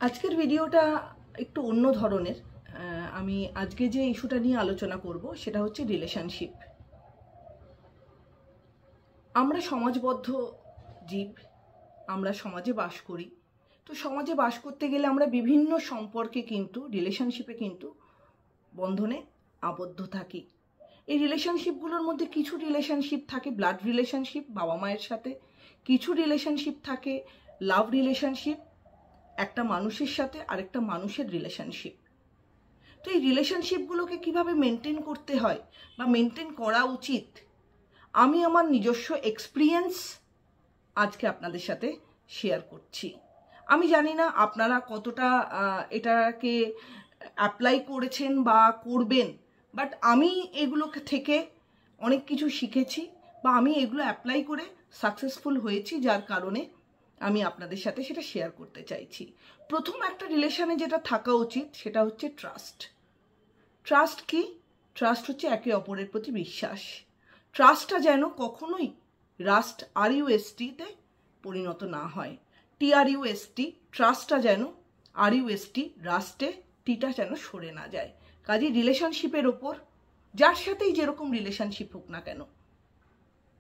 আজকের ভিডিওটা একটু অন্য ধরনের। আমি আজকে যে ইস্যুটা নিয়ে আলোচনা করব সেটা হচ্ছে রিলেশনশিপ। আমরা সমাজবদ্ধ জীব, আমরা সমাজে বাস করি। তো সমাজে বাস করতে গেলে আমরা বিভিন্ন সম্পর্কে কিন্তু রিলেশনশিপে কিন্তু বন্ধনে আবদ্ধ থাকি। এই রিলেশনশিপগুলোর মধ্যে কিছু রিলেশনশিপ থাকে ব্লাড রিলেশনশিপ বাবা মায়ের সাথে, কিছু রিলেশনশিপ থাকে লাভ রিলেশনশিপ একটা মানুষের সাথে আরেকটা মানুষের রিলেশনশিপ। তো এই রিলেশনশিপগুলোকে কিভাবে মেনটেন করতে হয় বা মেনটেন করা উচিত, আমি আমার নিজস্ব এক্সপিরিয়েন্স আজকে আপনাদের সাথে শেয়ার করছি। আমি জানি না আপনারা কতটা এটাকে অ্যাপ্লাই করেছেন বা করবেন, বাট আমি এগুলো থেকে অনেক কিছু শিখেছি বা আমি এগুলো অ্যাপ্লাই করে সাকসেসফুল হয়েছি, যার কারণে আমি আপনাদের সাথে সেটা শেয়ার করতে চাইছি। প্রথম একটা রিলেশনে যেটা থাকা উচিত সেটা হচ্ছে ট্রাস্ট। ট্রাস্ট কি? ট্রাস্ট হচ্ছে একে অপরের প্রতি বিশ্বাস। ট্রাস্টটা যেন কখনোই রাস্ট RUSTতে পরিণত না হয়। TRUST ট্রাস্টটা যেন RUST রাস্টে টিটা যেন সরে না যায়। কাজে রিলেশনশিপের ওপর যার সাথেই যেরকম রিলেশনশিপ হোক না কেন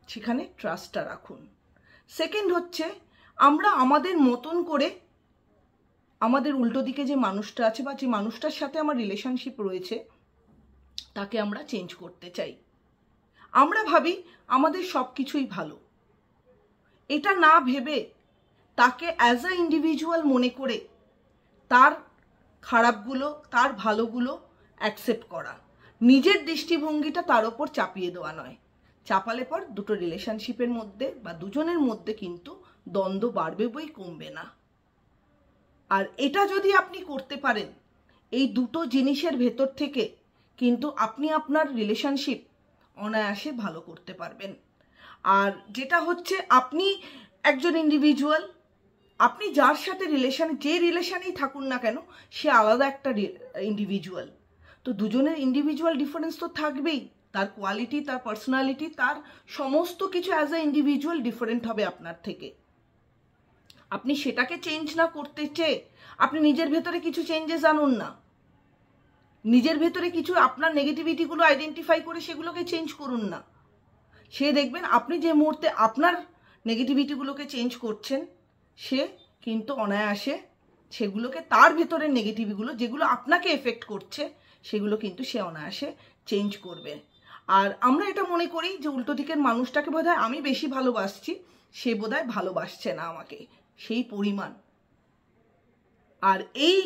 সেখানে ট্রাস্টটা রাখুন। সেকেন্ড হচ্ছে আমরা আমাদের মতন করে আমাদের উল্টো দিকে যে মানুষটা আছে বা যে মানুষটার সাথে আমার রিলেশনশিপ রয়েছে তাকে আমরা চেঞ্জ করতে চাই। আমরা ভাবি আমাদের সব কিছুই ভালো, এটা না ভেবে তাকে অ্যাজ আ ইন্ডিভিজুয়াল মনে করে তার খারাপগুলো তার ভালোগুলো অ্যাকসেপ্ট করা, নিজের দৃষ্টিভঙ্গিটা তার ওপর চাপিয়ে দেওয়া নয়। চাপালে পর দুটো রিলেশনশিপের মধ্যে বা দুজনের মধ্যে কিন্তু দ্বন্দ্ব বাড়বে বই কমবে না। আর এটা যদি আপনি করতে পারেন, এই দুটো জিনিসের ভেতর থেকে কিন্তু আপনি আপনার রিলেশনশিপ অনায়াসে ভালো করতে পারবেন। আর যেটা হচ্ছে আপনি একজন ইন্ডিভিজুয়াল, আপনি যার সাথে যে রিলেশনেই থাকুন না কেন সে আলাদা একটা ইন্ডিভিজুয়াল। তো দুজনের ইন্ডিভিজুয়াল ডিফারেন্স তো থাকবেই, তার কোয়ালিটি তার পার্সোনালিটি তার সমস্ত কিছু অ্যাজ আ ইন্ডিভিজুয়াল ডিফারেন্ট হবে আপনার থেকে। আপনি সেটাকে চেঞ্জ না করতে চেয়ে আপনি নিজের ভেতরে কিছু চেঞ্জেস আনুন না, নিজের ভেতরে কিছু আপনার নেগেটিভিটিগুলো আইডেন্টিফাই করে সেগুলোকে চেঞ্জ করুন না। সে দেখবেন আপনি যে মুহূর্তে আপনার নেগেটিভিটিগুলোকে চেঞ্জ করছেন সে কিন্তু অনায়াসে সেগুলোকে তার ভেতরের নেগেটিভগুলো যেগুলো আপনাকে এফেক্ট করছে সেগুলো কিন্তু সে অনায়াসে চেঞ্জ করবে। আর আমরা এটা মনে করি যে উল্টো দিকের মানুষটাকে বোধহয় আমি বেশি ভালোবাসছি, সে বোধহয় ভালোবাসছে না আমাকে সেই পরিমাণ। আর এই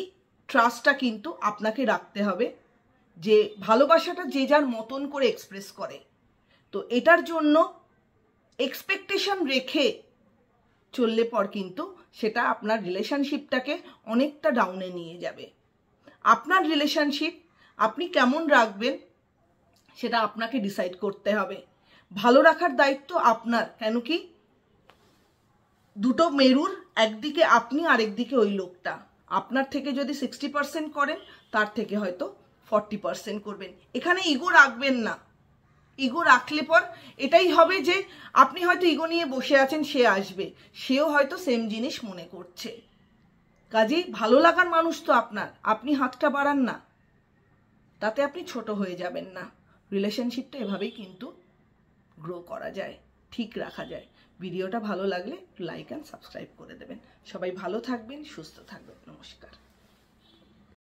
ট্রাস্টটা কিন্তু আপনাকে রাখতে হবে যে ভালোবাসাটা যে যার মতন করে এক্সপ্রেস করে। তো এটার জন্য এক্সপেকটেশন রেখে চললে পর কিন্তু সেটা আপনার রিলেশনশিপটাকে অনেকটা ডাউনে নিয়ে যাবে। আপনার রিলেশনশিপ আপনি কেমন রাখবেন সেটা আপনাকে ডিসাইড করতে হবে। ভালো রাখার দায়িত্ব আপনার, কেন কি দুটো মেরুর একদিকে আপনি আরেকদিকে ওই লোকটা। আপনার থেকে যদি 60% করেন তার থেকে হয়তো 40% করবেন। এখানে ইগো রাখবেন না। ইগো রাখলে পর এটাই হবে যে আপনি হয়তো ইগো নিয়ে বসে আছেন, সে আসবে, সেও হয়তো সেম জিনিস মনে করছে। কাজেই ভালো লাগার মানুষ তো আপনার, আপনি হাতটা বাড়ান না, তাতে আপনি ছোট হয়ে যাবেন না। রিলেশনশিপটা এভাবেই কিন্তু গ্রো করা যায়, ঠিক রাখা যায়। ভিডিওটা ভালো লাগলে লাইক অ্যান্ড সাবস্ক্রাইব করে দেবেন। সবাই ভালো থাকবেন, সুস্থ থাকবেন।